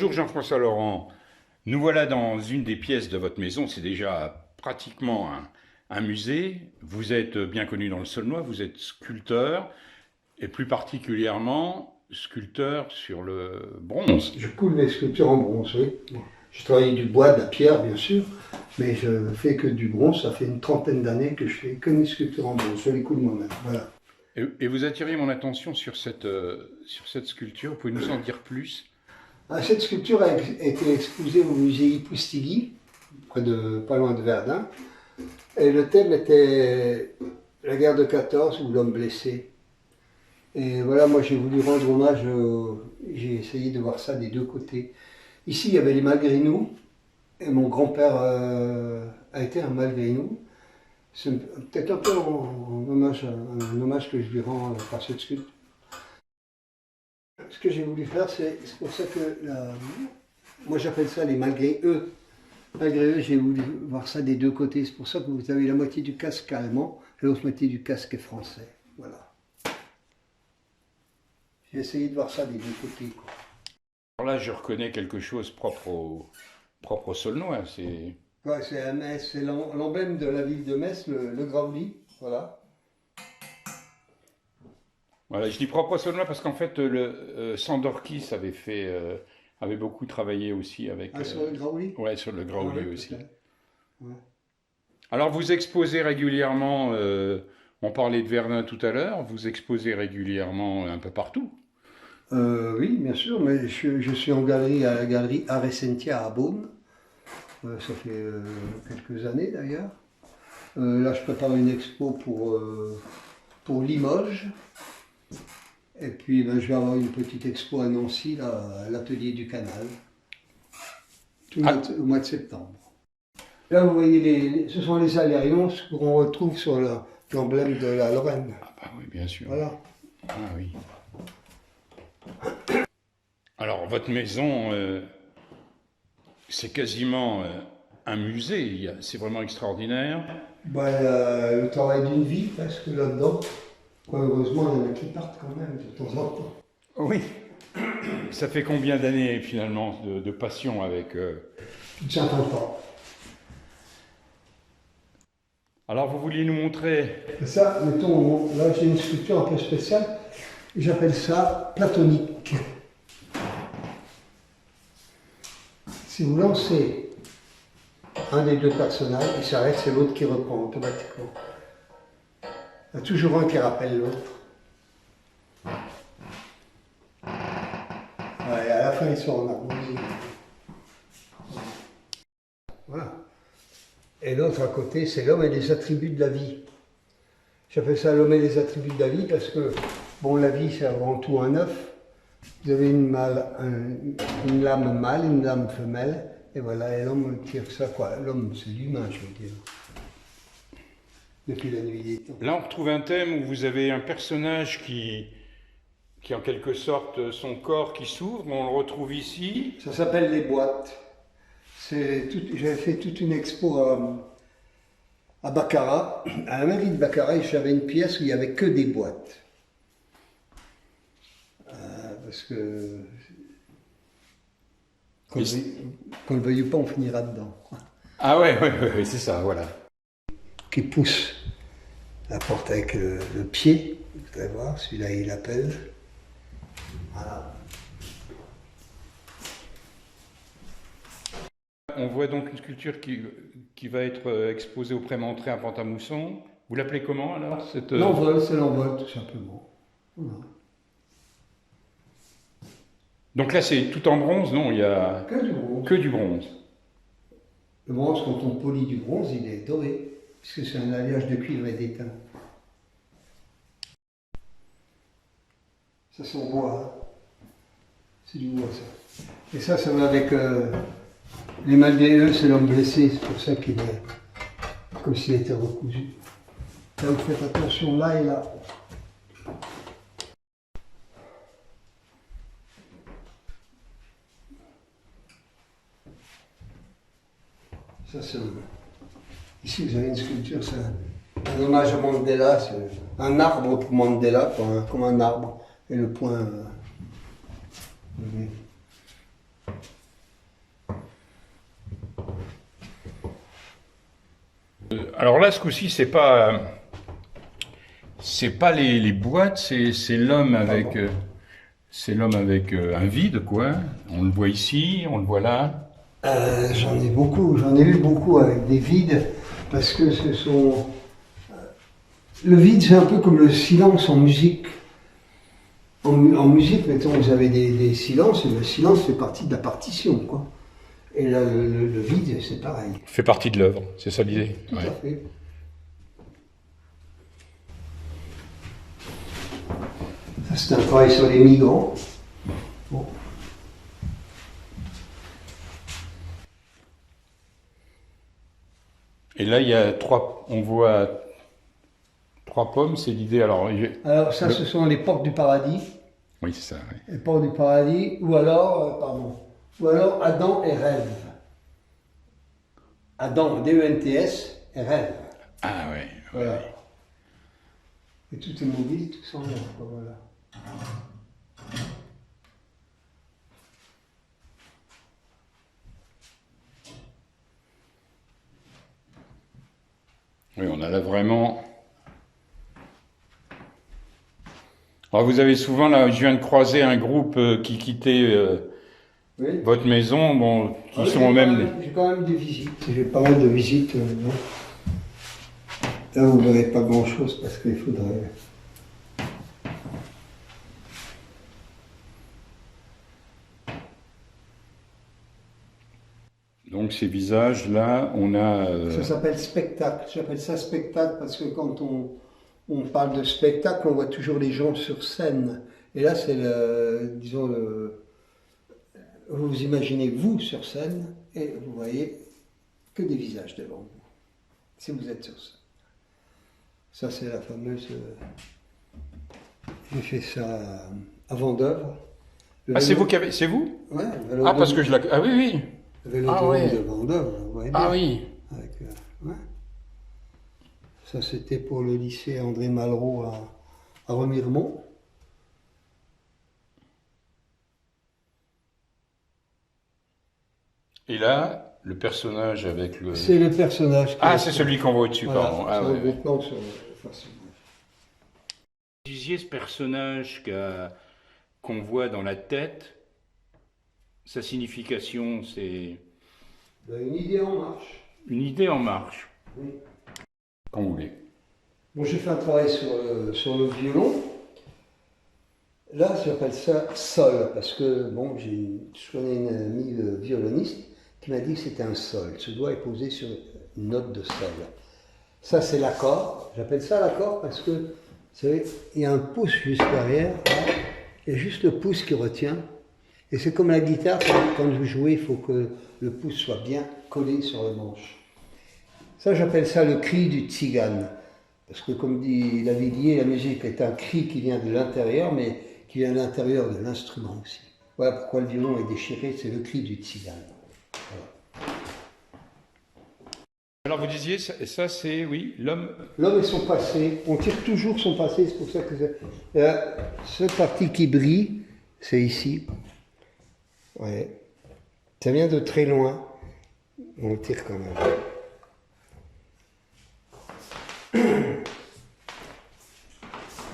Bonjour Jean-François Laurent. Nous voilà dans une des pièces de votre maison. C'est déjà pratiquement un musée. Vous êtes bien connu dans le Saulnois, vous êtes sculpteur et plus particulièrement sculpteur sur le bronze. Je coule mes sculptures en bronze, oui. Je travaille du bois, de la pierre, bien sûr, mais je fais que du bronze. Ça fait une trentaine d'années que je fais que mes sculptures en bronze. Je les coule moi-même, voilà. Et vous attirez mon attention sur cette sculpture. Vous pouvez nous en dire plus? Cette sculpture a été exposée au musée Ipoustigui, pas loin de Verdun. Et le thème était la guerre de 14 ou l'homme blessé. Et voilà, moi j'ai voulu rendre hommage, j'ai essayé de voir ça des deux côtés. Ici, il y avait les Malgré-nous, et mon grand-père a été un Malgré-nous. C'est peut-être un peu un hommage que je lui rends par cette sculpture. Ce que j'ai voulu faire, c'est pour ça que moi j'appelle ça les Malgré-eux. Malgré-eux, j'ai voulu voir ça des deux côtés. C'est pour ça que vous avez la moitié du casque allemand et l'autre moitié du casque est français. Voilà. J'ai essayé de voir ça des deux côtés, quoi. Alors là, je reconnais quelque chose propre au Saulnois. Ouais, c'est l'emblème de la ville de Metz, le Graouli. Voilà. Voilà, je dis propre au Saulnois parce qu'en fait, Sandorkis avait beaucoup travaillé aussi avec. Sur le Graouli. Ouais, sur le Graouli aussi. Ouais. Alors, vous exposez régulièrement. On parlait de Verdun tout à l'heure. Vous exposez régulièrement un peu partout. Oui, bien sûr, mais je suis en galerie à la galerie Aresentia à Beaune. Ça fait quelques années d'ailleurs. Là, je prépare une expo pour Limoges. Et puis, je vais avoir une petite expo à Nancy, là, à l'atelier du Canal, au mois de septembre. Là, vous voyez, ce sont les alérions qu'on retrouve sur l'emblème de la Lorraine. Ah bah oui, bien sûr. Voilà. Ah oui. Alors, votre maison, c'est quasiment un musée. C'est vraiment extraordinaire. Le travail d'une vie, presque, là-dedans. Heureusement, il y en a qui partent quand même, de temps en temps. Oui. Ça fait combien d'années, finalement, de passion avec... Plus de 50 ans. Alors, vous vouliez nous montrer... Et ça, mettons, là, j'ai une sculpture un peu spéciale. J'appelle ça platonique. Si vous lancez un des deux personnages, il s'arrête, c'est l'autre qui reprend automatiquement. Il y a toujours un qui rappelle l'autre. Ouais, et à la fin, ils sont en harmonie. Voilà. Et l'autre à côté, c'est l'homme et les attributs de la vie. J'appelle ça l'homme et les attributs de la vie parce que, bon, la vie, c'est avant tout un œuf. Vous avez une lame mâle, une lame femelle, et voilà, et l'homme tire ça, quoi. L'homme, c'est l'humain, je veux dire. Depuis la nuit des temps. Là, on retrouve un thème où vous avez un personnage qui en quelque sorte, son corps qui s'ouvre. On le retrouve ici. Ça s'appelle les boîtes. J'avais fait toute une expo à Baccarat, à la mairie de Baccarat, et j'avais une pièce où il n'y avait que des boîtes. Parce que, qu'on le veuille ou pas, on finira dedans. Ah ouais, c'est ça, voilà. Qui pousse la porte avec le pied, vous allez voir, celui-là il appelle. Voilà. On voit donc une sculpture qui va être exposée au Prémontré à Pont-à-Mousson. Vous l'appelez comment alors L'envol, c'est l'envol tout simplement. Voilà. Donc là c'est tout en bronze, non? Il y a Que du bronze. que du bronze. Le bronze, quand on polit du bronze, il est doré, puisque c'est un alliage de cuivre et d'étain. Ça c'est en bois, hein. C'est du bois ça. Et ça va avec les Malgré-eux, c'est l'homme blessé, c'est pour ça qu'il est comme s'il était recousu. Là vous faites attention là et là. Ça c'est ici vous avez une sculpture, c'est un hommage à Mandela, c'est un arbre pour Mandela, comme un arbre, et le point. Alors là, ce coup-ci, c'est pas les boîtes, c'est l'homme avec, c'est l'homme avec un vide, quoi. On le voit ici, on le voit là. J'en ai eu beaucoup avec des vides, parce que ce sont... Le vide, c'est un peu comme le silence en musique. En musique, mettons, vous avez des silences, et le silence fait partie de la partition, quoi. Et là, le vide, c'est pareil. Fait partie de l'œuvre, c'est ça l'idée. Tout à fait. Ça, c'est un travail sur les migrants. Bon. Et là, il y a on voit 3 pommes, c'est l'idée. Alors Ça, ce sont les portes du paradis. oui, c'est ça. Oui. Les portes du paradis, ou alors Adam et Rêve. Adam, D-E-N-T-S, et Rêve. Ah ouais. Voilà. Et tout est mobile, tout s'enlève, quoi, voilà. Oui, on a là vraiment. Alors vous avez souvent là, je viens de croiser un groupe qui quittait Oui. votre maison, bon, qui sont au même. J'ai quand même des visites. J'ai pas mal de visites. Là, vous ne verrez pas grand-chose parce qu'il faudrait. Donc ces visages-là, on a... Ça s'appelle spectacle. J'appelle ça spectacle parce que quand on parle de spectacle, on voit toujours les gens sur scène. Et là, c'est vous vous imaginez vous sur scène et vous voyez que des visages devant vous. Si vous êtes sur scène. Ça, c'est la fameuse... J'ai fait ça à Vendôme. Ah, c'est vous qui avez... C'est vous? Ouais. Ah, parce que je la... Ah oui, oui. Le Vélodrome de Vendôme, vous voyez bien. Ah oui. Avec, ouais. Ça, c'était pour le lycée André Malraux à Remiremont. Et là, le personnage avec le... C'est le personnage. Ah, c'est celui qu'on voit au-dessus, voilà, pardon. Ah, sur ouais, le ouais. plan sur face. Vous disiez ce personnage qu'on voit dans la tête, sa signification, c'est Une idée en marche. une idée en marche. Oui. Quand vous voulez. Bon, j'ai fait un travail sur le violon. Là, j'appelle ça sol, parce que bon, je connais une amie violoniste qui m'a dit que c'était un sol. Ce doigt est posé sur une note de sol. Ça, c'est l'accord. J'appelle ça l'accord parce que, vous savez, il y a un pouce juste derrière. Là. Il y a juste le pouce qui retient. Et c'est comme la guitare, quand vous jouez, il faut que le pouce soit bien collé sur le manche. Ça, j'appelle ça le cri du tzigane. Parce que, comme dit Lavilliers, la musique est un cri qui vient de l'intérieur, mais qui vient de l'intérieur de l'instrument aussi. Voilà pourquoi le violon est déchiré, c'est le cri du tzigane. Voilà. Alors vous disiez, ça c'est, oui, l'homme... L'homme et son passé, on tire toujours son passé, c'est pour ça que cette partie qui brille, c'est ici. Ouais. Ça vient de très loin, on le tire quand même.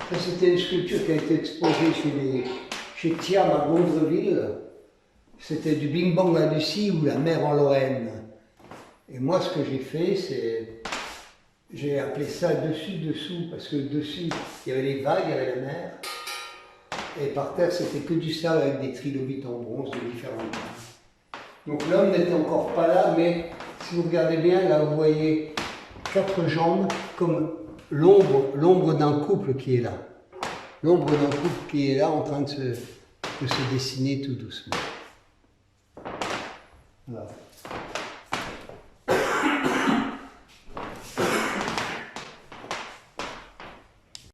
Ça, c'était une sculpture qui a été exposée chez Thiam à Gondreville. C'était du Bing Bang à Lucie ou la mer en Lorraine. Et moi, ce que j'ai fait, c'est... J'ai appelé ça dessus-dessous, parce que dessus, il y avait les vagues, il y avait la mer. Et par terre, c'était que du sable avec des trilobites en bronze de différentes tailles. Donc l'homme n'était encore pas là, mais si vous regardez bien, là, vous voyez 4 jambes comme l'ombre d'un couple qui est là. L'ombre d'un couple qui est là en train de se dessiner tout doucement. Voilà.